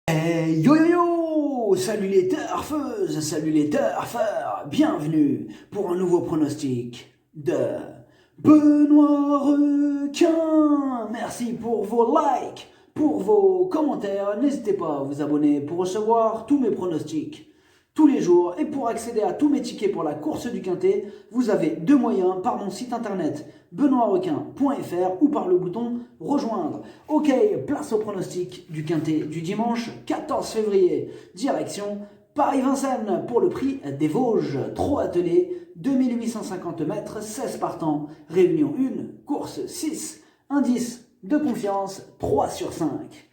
Yo yo yo! Salut les turfeuses, salut les turfeurs, bienvenue pour un nouveau pronostic de Benoît Requin. Merci pour vos likes, pour vos commentaires. N'hésitez pas à vous abonner pour recevoir tous mes pronostics tous les jours. Et pour accéder à tous mes tickets pour la course du Quintet, vous avez deux moyens par mon site internet benoîtrequin.fr ou par le bouton rejoindre. Ok, place au pronostic du Quintet du dimanche 14 février. Direction Paris-Vincennes pour le prix des Vosges. Trot attelé, 2850 mètres, 16 partants. Réunion 1, course 6, indice de confiance 3 sur 5.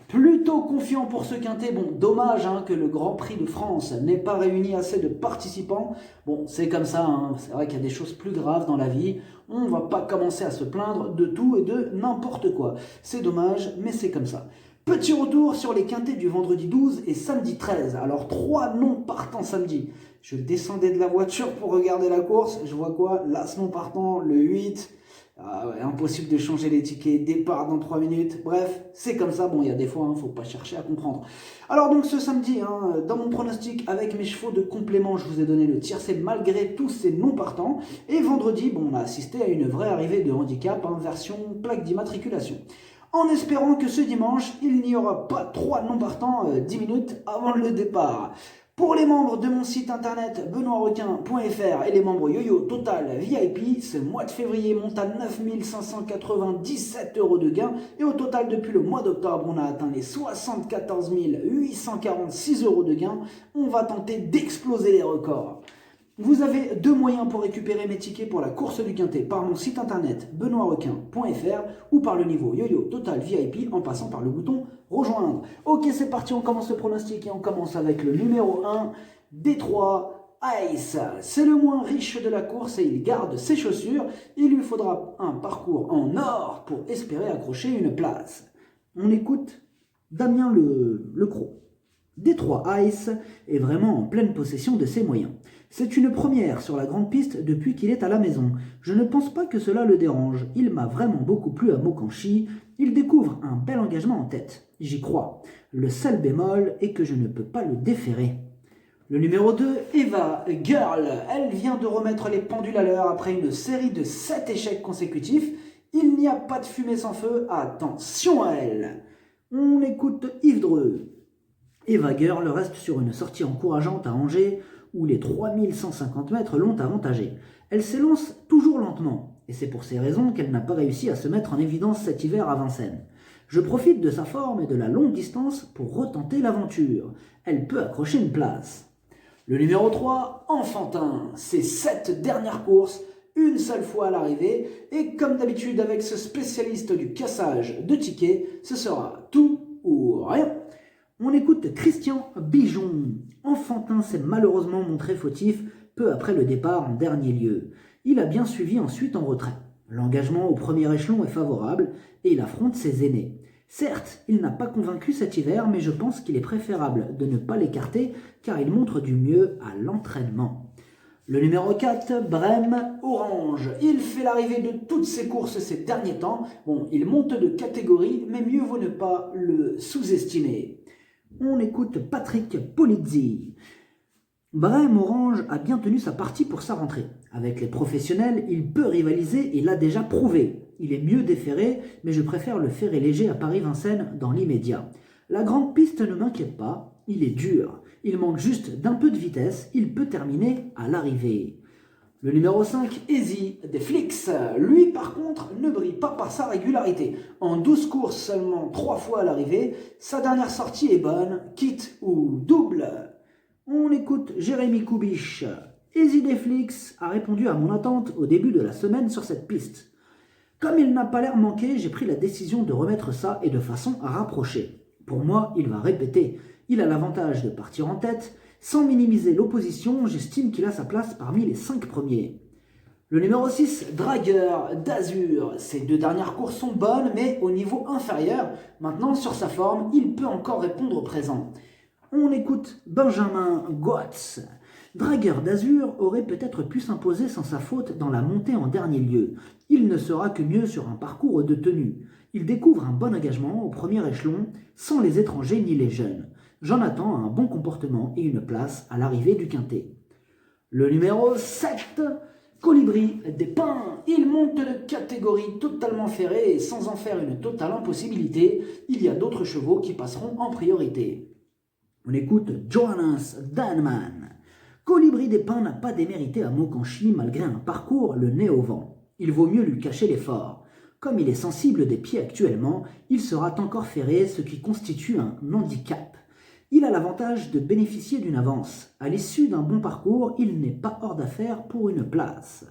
Plutôt confiant pour ce Quintet. Bon, dommage que le Grand Prix de France n'ait pas réuni assez de participants. Bon, c'est comme ça, c'est vrai qu'il y a des choses plus graves dans la vie. On ne va pas commencer à se plaindre de tout et de n'importe quoi. C'est dommage, mais c'est comme ça. Petit retour sur les Quintets du vendredi 12 et samedi 13. Alors, 3 non partants samedi. Je descendais de la voiture pour regarder la course. Je vois quoi? L'as non partant, le 8... Ah ouais, impossible de changer les tickets, départ dans 3 minutes, bref, c'est comme ça, bon il y a des fois, faut pas chercher à comprendre. Alors donc ce samedi, dans mon pronostic avec mes chevaux de complément, je vous ai donné le tiercé malgré tous ces non partants, et vendredi, bon on a assisté à une vraie arrivée de handicap, version plaque d'immatriculation. En espérant que ce dimanche, il n'y aura pas 3 non partants 10 minutes avant le départ. Pour les membres de mon site internet benoîtrequin.fr et les membres YoYo Total VIP, ce mois de février monte à 9 597 € de gains et au total depuis le mois d'octobre, on a atteint les 74 846 € de gains. On va tenter d'exploser les records. Vous avez deux moyens pour récupérer mes tickets pour la course du Quintet par mon site internet benoîtrequin.fr ou par le niveau YoYo Total VIP en passant par le bouton rejoindre. Ok, c'est parti, on commence le pronostic et on commence avec le numéro 1, Détroit Ice. C'est le moins riche de la course et il garde ses chaussures. Il lui faudra un parcours en or pour espérer accrocher une place. On écoute Damien Le Cros. Détroit Ice est vraiment en pleine possession de ses moyens. C'est une première sur la grande piste depuis qu'il est à la maison. Je ne pense pas que cela le dérange. Il m'a vraiment beaucoup plu à Mokanchi. Il découvre un bel engagement en tête. J'y crois. Le seul bémol est que je ne peux pas le déférer. Le numéro 2, Eva Girl. Elle vient de remettre les pendules à l'heure après une série de 7 échecs consécutifs. Il n'y a pas de fumée sans feu. Attention à elle. On écoute Yves Dreux. Eva Girl reste sur une sortie encourageante à Angers, où les 3150 mètres l'ont avantagée. Elle s'élance toujours lentement, et c'est pour ces raisons qu'elle n'a pas réussi à se mettre en évidence cet hiver à Vincennes. Je profite de sa forme et de la longue distance pour retenter l'aventure. Elle peut accrocher une place. Le numéro 3, Enfantin. Ses 7 dernières courses, une seule fois à l'arrivée, et comme d'habitude avec ce spécialiste du cassage de tickets, ce sera tout ou rien. On écoute Christian Bijon. Enfantin s'est malheureusement montré fautif peu après le départ en dernier lieu. Il a bien suivi ensuite en retrait. L'engagement au premier échelon est favorable et il affronte ses aînés. Certes, il n'a pas convaincu cet hiver, mais je pense qu'il est préférable de ne pas l'écarter car il montre du mieux à l'entraînement. Le numéro 4, Brême Orange. Il fait l'arrivée de toutes ses courses ces derniers temps. Bon, il monte de catégorie, mais mieux vaut ne pas le sous-estimer. On écoute Patrick Polizzi. Brême Orange a bien tenu sa partie pour sa rentrée. Avec les professionnels, il peut rivaliser et l'a déjà prouvé. Il est mieux déféré, mais je préfère le ferrer léger à Paris-Vincennes dans l'immédiat. La grande piste ne m'inquiète pas, il est dur. Il manque juste d'un peu de vitesse, il peut terminer à l'arrivée. Le numéro 5, Easy Deflix. Lui, par contre, ne brille pas par sa régularité. En 12 courses, seulement 3 fois à l'arrivée. Sa dernière sortie est bonne, quitte ou double. On écoute Jérémy Kubisch. Easy Deflix a répondu à mon attente au début de la semaine sur cette piste. Comme il n'a pas l'air manqué, j'ai pris la décision de remettre ça et de façon rapprochée. Pour moi, il va répéter. Il a l'avantage de partir en tête. Sans minimiser l'opposition, j'estime qu'il a sa place parmi les 5 premiers. Le numéro 6, Dragueur d'Azur. Ses 2 dernières courses sont bonnes, mais au niveau inférieur. Maintenant, sur sa forme, il peut encore répondre au présent. On écoute Benjamin Goetz. Dragueur d'Azur aurait peut-être pu s'imposer sans sa faute dans la montée en dernier lieu. Il ne sera que mieux sur un parcours de tenue. Il découvre un bon engagement au premier échelon, sans les étrangers ni les jeunes. J'en attends un bon comportement et une place à l'arrivée du quintet. Le numéro 7, Colibri des Pins. Il monte de catégorie totalement ferrée et sans en faire une totale impossibilité, il y a d'autres chevaux qui passeront en priorité. On écoute Johannes Danman. Colibri des Pins n'a pas démérité à Mokanchi malgré un parcours le nez au vent. Il vaut mieux lui cacher l'effort. Comme il est sensible des pieds actuellement, il sera encore ferré, ce qui constitue un handicap. Il a l'avantage de bénéficier d'une avance. À l'issue d'un bon parcours, il n'est pas hors d'affaire pour une place.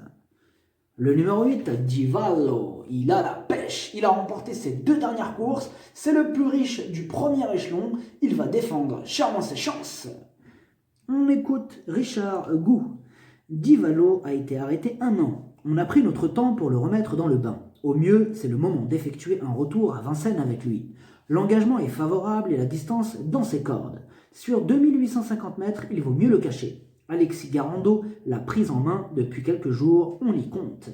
Le numéro 8, Divallo, il a la pêche. Il a remporté ses 2 dernières courses. C'est le plus riche du premier échelon. Il va défendre chèrement ses chances. On écoute Richard Gou. Divallo a été arrêté 1 an. On a pris notre temps pour le remettre dans le bain. Au mieux, c'est le moment d'effectuer un retour à Vincennes avec lui. L'engagement est favorable et la distance dans ses cordes. Sur 2850 mètres, il vaut mieux le cacher. Alexis Garando l'a prise en main depuis quelques jours, on y compte.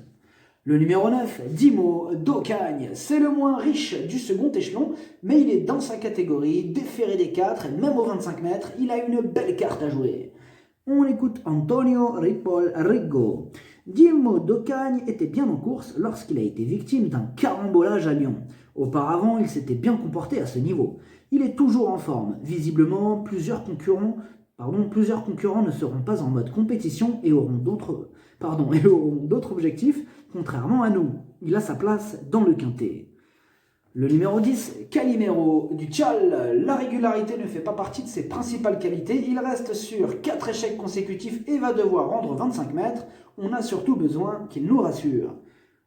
Le numéro 9, Dimo d'Ocagne, c'est le moins riche du second échelon, mais il est dans sa catégorie, déféré des 4, et même aux 25 mètres, il a une belle carte à jouer. On écoute Antonio Ripoll Rigo. Dimo d'Ocagne était bien en course lorsqu'il a été victime d'un carambolage à Lyon. Auparavant, il s'était bien comporté à ce niveau. Il est toujours en forme. Visiblement, plusieurs concurrents ne seront pas en mode compétition et auront d'autres objectifs, contrairement à nous. Il a sa place dans le quintet. Le numéro 10, Calimero du Tchal. La régularité ne fait pas partie de ses principales qualités. Il reste sur 4 échecs consécutifs et va devoir rendre 25 mètres. On a surtout besoin qu'il nous rassure.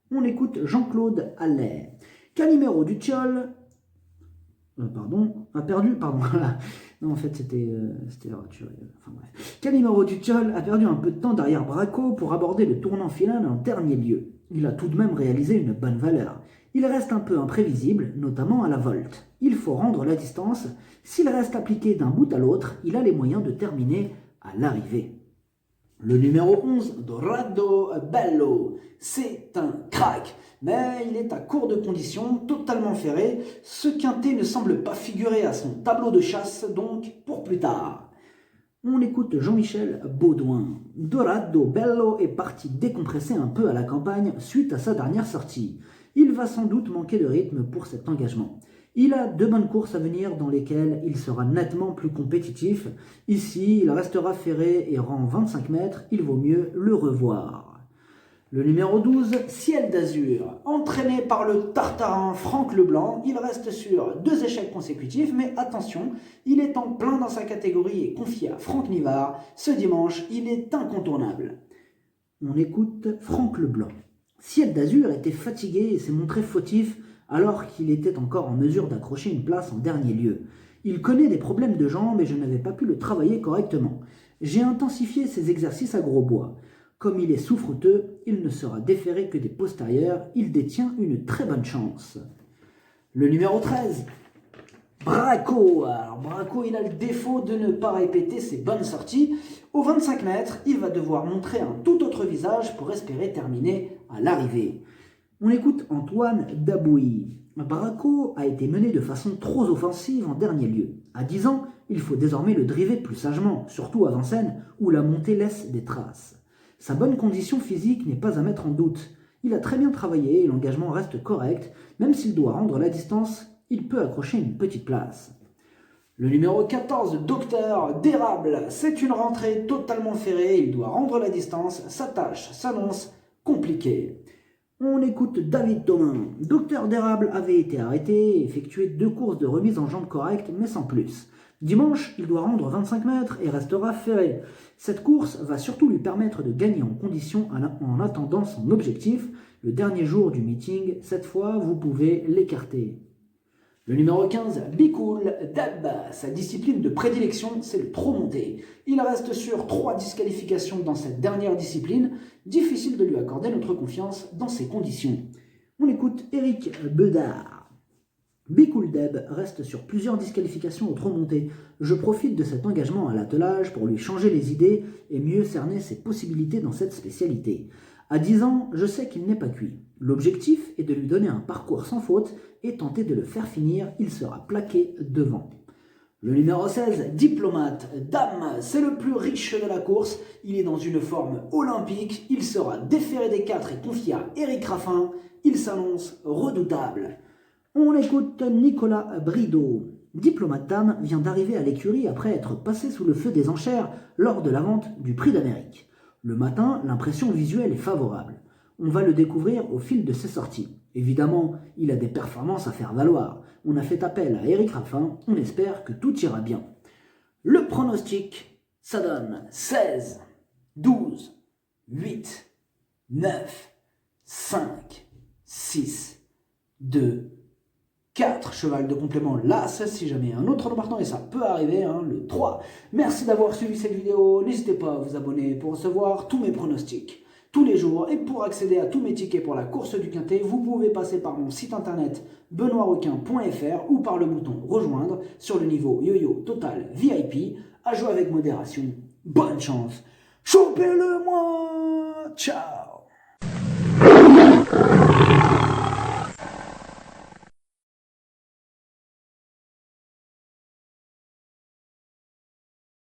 On écoute Jean-Claude Allais. Calimero du Tchal a perdu. Non, en fait, c'était enfin bref. Calimero du Tchal a perdu un peu de temps derrière Braco pour aborder le tournant final en dernier lieu. Il a tout de même réalisé une bonne valeur. Il reste un peu imprévisible, notamment à la volte. Il faut rendre la distance. S'il reste appliqué d'un bout à l'autre, il a les moyens de terminer à l'arrivée. Le numéro 11, Dorado Bello, c'est un crack, mais il est à court de conditions, totalement ferré. Ce quintet ne semble pas figurer à son tableau de chasse, donc pour plus tard. On écoute Jean-Michel Baudouin. Dorado Bello est parti décompresser un peu à la campagne suite à sa dernière sortie. Il va sans doute manquer de rythme pour cet engagement. Il a 2 bonnes courses à venir dans lesquelles il sera nettement plus compétitif. Ici, il restera ferré et rend 25 mètres, il vaut mieux le revoir. Le numéro 12, Ciel d'Azur. Entraîné par le tartarin Franck Leblanc, il reste sur 2 échecs consécutifs, mais attention, il est en plein dans sa catégorie et confié à Franck Nivard. Ce dimanche, il est incontournable. On écoute Franck Leblanc. Ciel d'Azur était fatigué et s'est montré fautif alors qu'il était encore en mesure d'accrocher une place en dernier lieu. Il connaît des problèmes de jambes et je n'avais pas pu le travailler correctement. J'ai intensifié ses exercices à gros bois. Comme il est souffreteux, il ne sera déféré que des postérieurs. Il détient une très bonne chance. Le numéro 13, Braco. Alors Braco, il a le défaut de ne pas répéter ses bonnes sorties. Aux 25 mètres, il va devoir montrer un tout autre visage pour espérer terminer à l'arrivée. On écoute Antoine Dabouy. Braco a été mené de façon trop offensive en dernier lieu. À 10 ans, il faut désormais le driver plus sagement, surtout à Vincennes, où la montée laisse des traces. Sa bonne condition physique n'est pas à mettre en doute. Il a très bien travaillé et l'engagement reste correct. Même s'il doit rendre la distance, il peut accrocher une petite place. Le numéro 14, Docteur d'Érable. C'est une rentrée totalement ferrée. Il doit rendre la distance. Sa tâche s'annonce compliquée. On écoute David Thomin. Docteur d'Érable avait été arrêté et effectué 2 courses de remise en jambes correctes, mais sans plus. Dimanche, il doit rendre 25 mètres et restera ferré. Cette course va surtout lui permettre de gagner en condition en attendant son objectif. Le dernier jour du meeting, cette fois, vous pouvez l'écarter. Le numéro 15, Bikoul Dab. Sa discipline de prédilection, c'est le trop monté. Il reste sur 3 disqualifications dans cette dernière discipline. Difficile de lui accorder notre confiance dans ces conditions. On écoute Éric Bedard. Bikouldeb reste sur plusieurs disqualifications au remontées. Je profite de cet engagement à l'attelage pour lui changer les idées et mieux cerner ses possibilités dans cette spécialité. À 10 ans, je sais qu'il n'est pas cuit. L'objectif est de lui donner un parcours sans faute et tenter de le faire finir, il sera plaqué devant. Le numéro 16, Diplomate, dame, c'est le plus riche de la course. Il est dans une forme olympique. Il sera déféré des 4 et confié à Eric Raffin. Il s'annonce redoutable. On écoute Nicolas Brideau. Diplomate dame vient d'arriver à l'écurie après être passé sous le feu des enchères lors de la vente du Prix d'Amérique. Le matin, l'impression visuelle est favorable. On va le découvrir au fil de ses sorties. Évidemment, il a des performances à faire valoir. On a fait appel à Eric Raffin, on espère que tout ira bien. Le pronostic, ça donne 16, 12, 8, 9, 5, 6, 2, 4. Cheval de complément, l'As, si jamais un autre partant, et ça peut arriver, le 3. Merci d'avoir suivi cette vidéo. N'hésitez pas à vous abonner pour recevoir tous mes pronostics tous les jours. Et pour accéder à tous mes tickets pour la course du Quintet, vous pouvez passer par mon site internet benoîtrequin.fr ou par le bouton rejoindre sur le niveau yo-yo total VIP. À jouer avec modération. Bonne chance. Chopez-le moi. Ciao.